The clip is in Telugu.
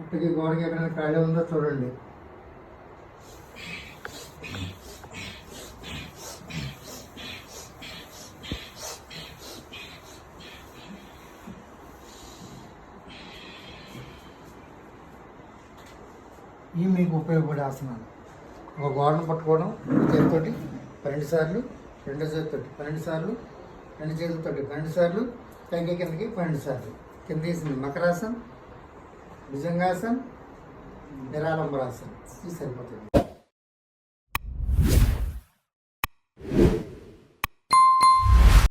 ఇప్పటికి గోడకి ఎక్కడైనా ఖాళీ ఉందో చూడండి. ఇవి మీకు ఉపయోగపడే ఆసనాలు. ఒక గోడను పట్టుకోవడం చేతితోటి 12 సార్లు, రెండో చేతితోటి 12 సార్లు, రెండు చేతులతోటి 12 సార్లు, పైకి కిందకి 12 సార్లు. కింద తీసింది మకరాసన్, భుజంగాసన్, నిరాళంబరాసన్. ఇది సరిపోతుంది.